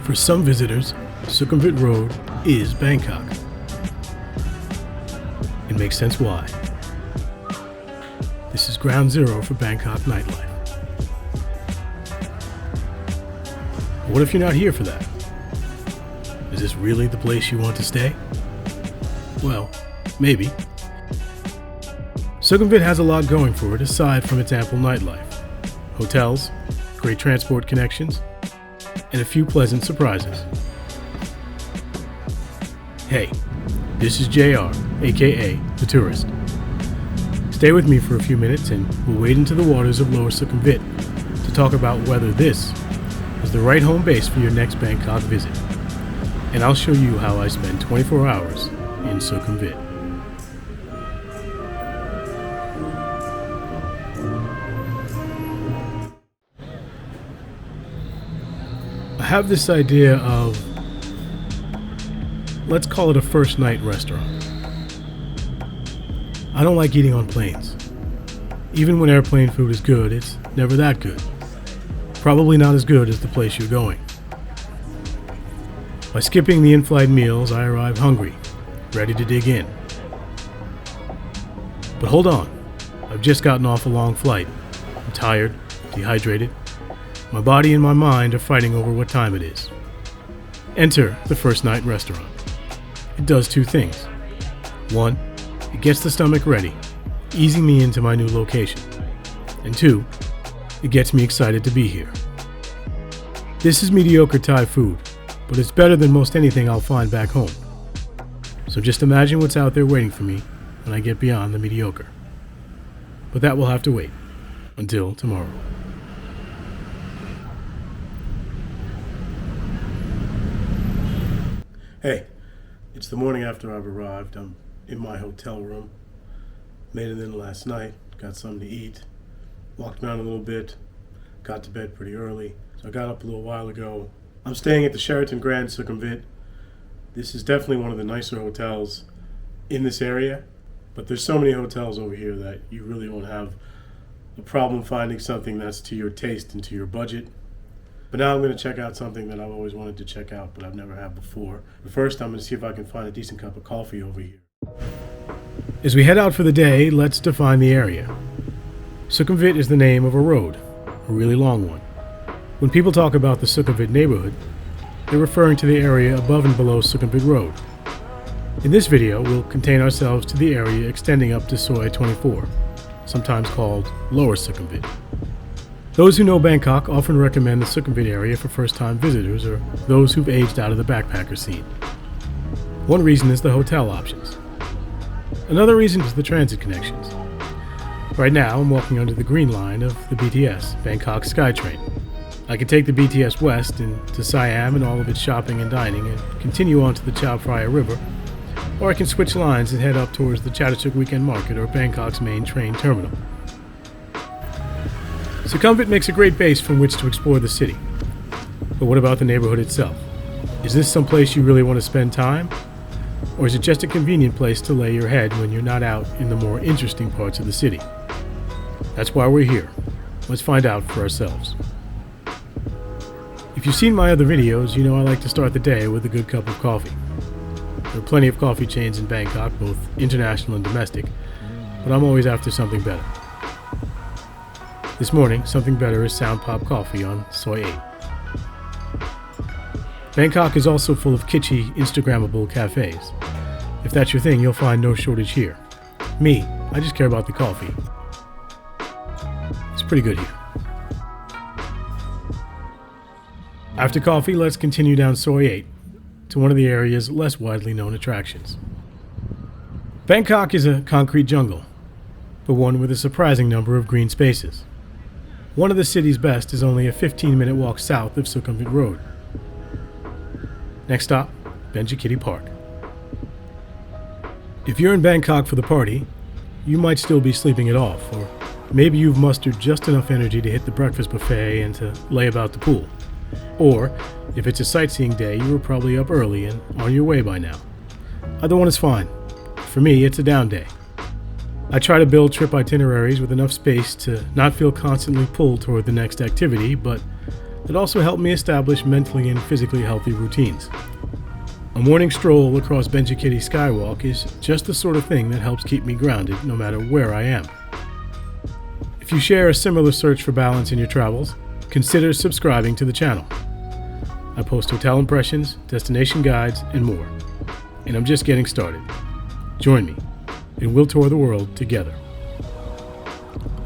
For some visitors, Sukhumvit Road is Bangkok. It makes sense why. This is ground zero for Bangkok nightlife. But what if you're not here for that? Is this really the place you want to stay? Well, maybe. Sukhumvit has a lot going for it aside from its ample nightlife. Hotels, great transport connections, and a few pleasant surprises. Hey, this is JR, aka The Tourist. Stay with me for a few minutes and we'll wade into the waters of Lower Sukhumvit to talk about whether this is the right home base for your next Bangkok visit. And I'll show you how I spend 24 hours in Sukhumvit. I have this idea of, let's call it a first night restaurant. I don't like eating on planes. Even when airplane food is good, it's never that good. Probably not as good as the place you're going. By skipping the in-flight meals, I arrive hungry, ready to dig in. But hold on, I've just gotten off a long flight. I'm tired, dehydrated. My body and my mind are fighting over what time it is. Enter the first night restaurant. It does two things. One, it gets the stomach ready, easing me into my new location. And two, it gets me excited to be here. This is mediocre Thai food, but it's better than most anything I'll find back home. So just imagine what's out there waiting for me when I get beyond the mediocre. But that will have to wait until tomorrow. Hey, it's the morning after I've arrived. I'm in my hotel room. Made it in last night, got something to eat, walked around a little bit, got to bed pretty early. So I got up a little while ago. I'm staying at the Sheraton Grand Sukhumvit. This is definitely one of the nicer hotels in this area, but there's so many hotels over here that you really won't have a problem finding something that's to your taste and to your budget. But now I'm going to check out something that I've always wanted to check out, but I've never had before. But first, I'm going to see if I can find a decent cup of coffee over here. As we head out for the day, let's define the area. Sukhumvit is the name of a road, a really long one. When people talk about the Sukhumvit neighborhood, they're referring to the area above and below Sukhumvit Road. In this video, we'll contain ourselves to the area extending up to Soi 24, sometimes called Lower Sukhumvit. Those who know Bangkok often recommend the Sukhumvit area for first-time visitors or those who've aged out of the backpacker scene. One reason is the hotel options. Another reason is the transit connections. Right now, I'm walking under the green line of the BTS, Bangkok SkyTrain. I can take the BTS west into Siam and all of its shopping and dining and continue on to the Chao Phraya River, or I can switch lines and head up towards the Chatuchak Weekend Market or Bangkok's main train terminal. Sukhumvit makes a great base from which to explore the city. But what about the neighborhood itself? Is this some place you really want to spend time? Or is it just a convenient place to lay your head when you're not out in the more interesting parts of the city? That's why we're here. Let's find out for ourselves. If you've seen my other videos, you know I like to start the day with a good cup of coffee. There are plenty of coffee chains in Bangkok, both international and domestic, but I'm always after something better. This morning, something better is Sound Pop Coffee on Soi 8. Bangkok is also full of kitschy, Instagrammable cafes. If that's your thing, you'll find no shortage here. Me, I just care about the coffee. It's pretty good here. After coffee, let's continue down Soi 8 to one of the area's less widely known attractions. Bangkok is a concrete jungle, but one with a surprising number of green spaces. One of the city's best is only a 15-minute walk south of Sukhumvit Road. Next stop, Benji Park. If you're in Bangkok for the party, you might still be sleeping it off, or maybe you've mustered just enough energy to hit the breakfast buffet and to lay about the pool. Or, if it's a sightseeing day, you were probably up early and on your way by now. Either one is fine. For me, it's a down day. I try to build trip itineraries with enough space to not feel constantly pulled toward the next activity, but It also helped me establish mentally and physically healthy routines. A morning stroll across Benjikiti Skywalk is just the sort of thing that helps keep me grounded no matter where I am. If you share a similar search for balance in your travels, consider subscribing to the channel. I post hotel impressions, destination guides, and more. And I'm just getting started. Join me, and we'll tour the world together.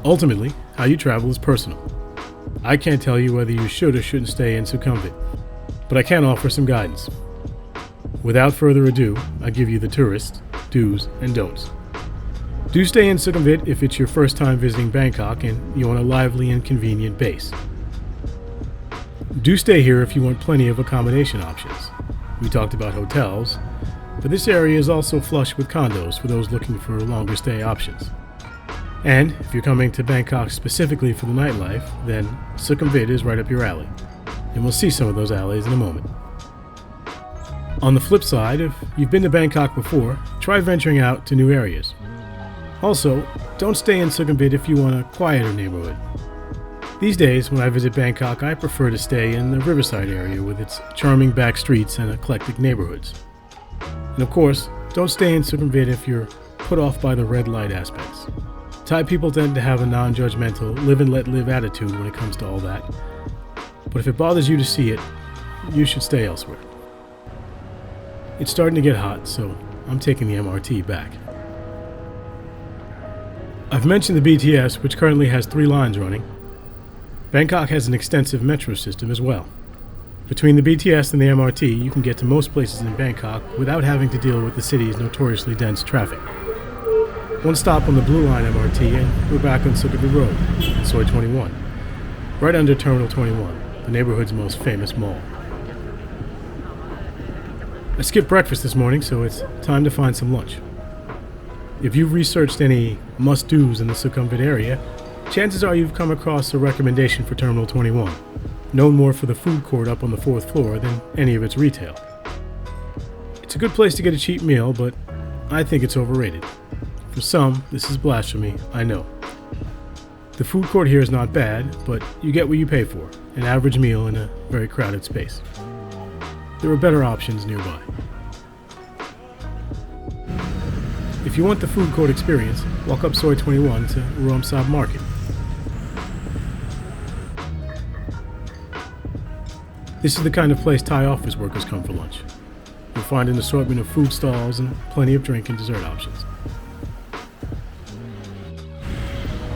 Ultimately, how you travel is personal. I can't tell you whether you should or shouldn't stay in Sukhumvit, but I can offer some guidance. Without further ado, I give you the tourist do's and don'ts. Do stay in Sukhumvit if it's your first time visiting Bangkok and you want a lively and convenient base. Do stay here if you want plenty of accommodation options. We talked about hotels, but this area is also flush with condos for those looking for longer stay options. And if you're coming to Bangkok specifically for the nightlife, then Sukhumvit is right up your alley. And we'll see some of those alleys in a moment. On the flip side, if you've been to Bangkok before, try venturing out to new areas. Also, don't stay in Sukhumvit if you want a quieter neighborhood. These days, when I visit Bangkok, I prefer to stay in the riverside area with its charming back streets and eclectic neighborhoods. And of course, don't stay in Sukhumvit if you're put off by the red light aspects. Thai people tend to have a non-judgmental, live and let live attitude when it comes to all that. But if it bothers you to see it, you should stay elsewhere. It's starting to get hot, so I'm taking the MRT back. I've mentioned the BTS, which currently has 3 lines running. Bangkok has an extensive metro system as well. Between the BTS and the MRT, you can get to most places in Bangkok without having to deal with the city's notoriously dense traffic. One stop on the Blue Line MRT and we're back on Sukhumvit Road, Soi 21, right under Terminal 21, the neighborhood's most famous mall. I skipped breakfast this morning, so it's time to find some lunch. If you've researched any must-dos in the Sukhumvit area, chances are you've come across a recommendation for Terminal 21, known more for the food court up on the 4th floor than any of its retail. It's a good place to get a cheap meal, but I think it's overrated. For some, this is blasphemy, I know. The food court here is not bad, but you get what you pay for, an average meal in a very crowded space. There are better options nearby. If you want the food court experience, walk up Soi 21 to Rom Sab Market. This is the kind of place Thai office workers come for lunch. You'll find an assortment of food stalls and plenty of drink and dessert options.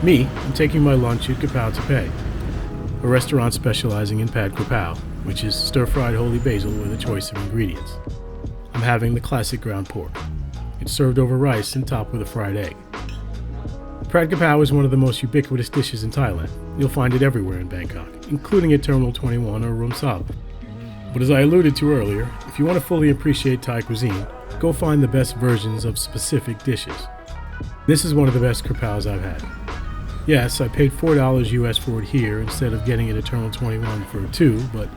Me, I'm taking my lunch at Kapao Tapay, a restaurant specializing in pad krapao, which is stir-fried holy basil with a choice of ingredients. I'm having the classic ground pork. It's served over rice and topped with a fried egg. Pad krapao is one of the most ubiquitous dishes in Thailand. You'll find it everywhere in Bangkok, including at Terminal 21 or Rom Sab. But as I alluded to earlier, if you want to fully appreciate Thai cuisine, go find the best versions of specific dishes. This is one of the best krapaos I've had. Yes, I paid $4 US for it here instead of getting it at Terminal 21 for 2, but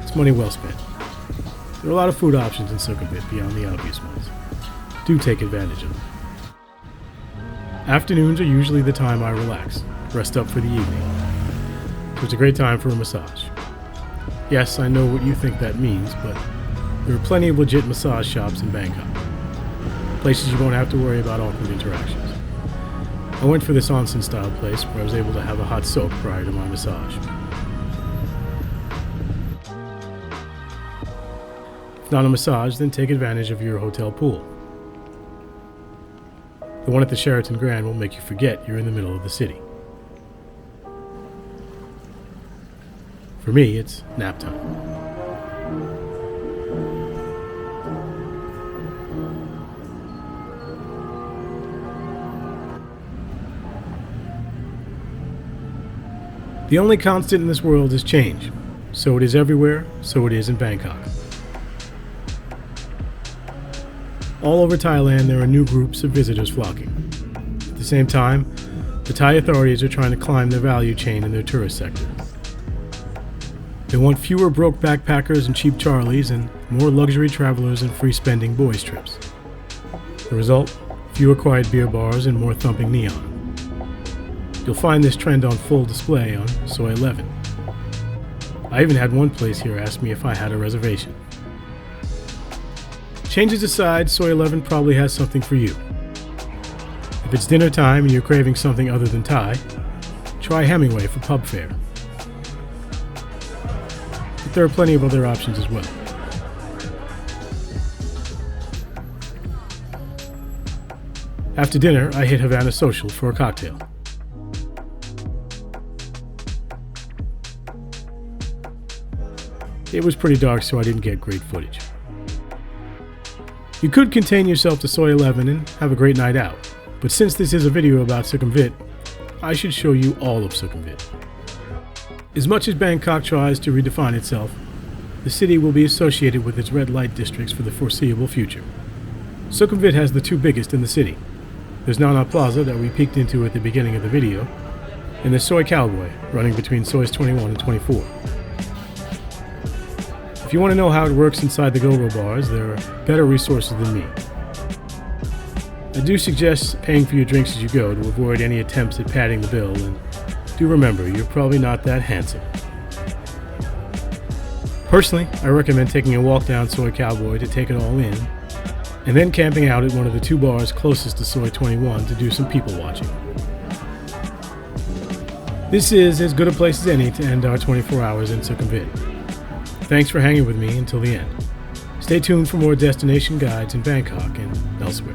it's money well spent. There are a lot of food options in Sukhumvit beyond the obvious ones. Do take advantage of them. Afternoons are usually the time I relax, rest up for the evening. So it's a great time for a massage. Yes, I know what you think that means, but there are plenty of legit massage shops in Bangkok. Places you won't have to worry about awkward interactions. I went for this onsen-style place where I was able to have a hot soak prior to my massage. If not a massage, then take advantage of your hotel pool. The one at the Sheraton Grand will make you forget you're in the middle of the city. For me, it's nap time. The only constant in this world is change. So it is everywhere, so it is in Bangkok. All over Thailand, there are new groups of visitors flocking. At the same time, the Thai authorities are trying to climb the value chain in their tourist sector. They want fewer broke backpackers and cheap Charlies and more luxury travelers and free-spending boys' trips. The result? Fewer quiet beer bars and more thumping neon. You'll find this trend on full display on Soi 11. I even had one place here ask me if I had a reservation. Changes aside, Soy 11 probably has something for you. If it's dinner time and you're craving something other than Thai, try Hemingway for pub fare. But there are plenty of other options as well. After dinner, I hit Havana Social for a cocktail. It was pretty dark, so I didn't get great footage. You could contain yourself to Soy 11 and have a great night out, but since this is a video about Sukhumvit, I should show you all of Sukhumvit. As much as Bangkok tries to redefine itself, the city will be associated with its red light districts for the foreseeable future. Sukhumvit has the two biggest in the city. There's Nana Plaza that we peeked into at the beginning of the video, and the Soy Cowboy, running between Soys 21 and 24. If you want to know how it works inside the go-go bars, there are better resources than me. I do suggest paying for your drinks as you go to avoid any attempts at padding the bill, and do remember, you're probably not that handsome. Personally, I recommend taking a walk down Soy Cowboy to take it all in, and then camping out at one of the two bars closest to Soy 21 to do some people watching. This is as good a place as any to end our 24 hours in Sukhumvit. Thanks for hanging with me until the end. Stay tuned for more destination guides in Bangkok and elsewhere.